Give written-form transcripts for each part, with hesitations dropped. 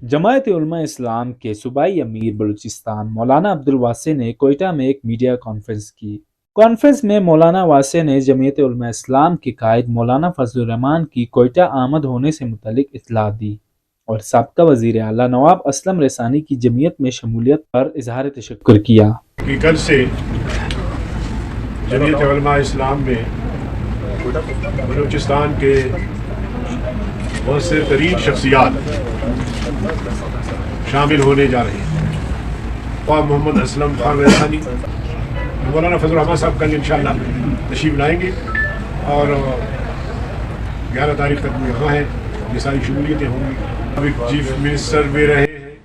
जमायत उलमा इस्लाम के सूबाई अमीर बलूचिस्तान मौलाना अब्दुल वासे ने कोयटा में एक मीडिया कॉन्फ्रेंस की। कॉन्फ्रेंस में मौलाना वासे ने जमायत उलमा इस्लाम के कायद मौलाना फजलुर रहमान की कोयटा आमद होने से मुतल्लिक इत्तला दी और साबका वजीर आला नवाब असलम रसानी की जमीयत में शमूलियत पर इजहार तशक्कुर किया। कि कल से जमीयत उलमा इस्लाम में बलूचिस्तान के बहुत से तरीन शख्सियात शामिल होने जा रही हैं। ख्वाह मोहम्मद असलम खान रसानी, मौलाना फजलुर रहमान साहब कल इंशाअल्लाह तशरीफ लाएंगे और 11 तारीख तक वो यहाँ हैं। ये सारी शमूलियतें होंगी। अभी चीफ मिनिस्टर भी रहे हैं।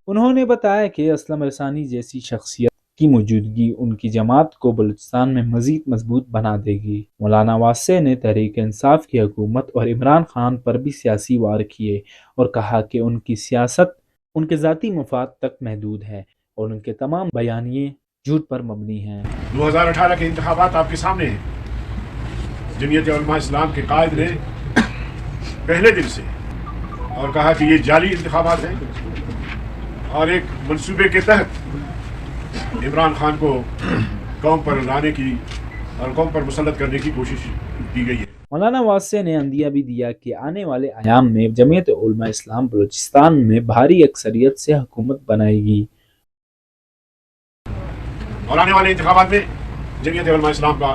उन्होंने बताया कि असलम रसानी जैसी शख्सियत की मौजूदगी उनकी जमात को बलूचिस्तान में मजीद मजबूत बना देगी। मौलाना वासे ने तहरीक इंसाफ की हुकूमत और इमरान खान पर भी सियासी वार किए और कहा कि उनकी सियासत उनके ज़ाती मफाद तक महदूद है और उनके तमाम बयानिए झूठ पर मबनी हैं। 2018 के इंतखाबात आपके सामने हैं। जमीयत उलमा इस्लाम के कायद ने पहले दिन से और कहा कि ये जाली इंतखाबात हैं और एक मंसूबे के तहत इमरान खान को कौम पर लाने की और कौम पर मुसल्लत करने की कोशिश की गई है। मौलाना वासे ने अंदिया भी दिया कि आने वाले अयाम में जमीयत उलमा इस्लाम बलूचिस्तान में भारी अक्सरियत से हुकूमत बनाएगी और आने वाले इंतखाबात में जमीयत उलमा इस्लाम का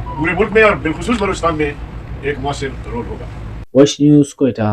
पूरे मुल्क में और बिलखुसूस बलूचिस्तान में एक मौसर रोल होगा। वश न्यूज़ कोयटा।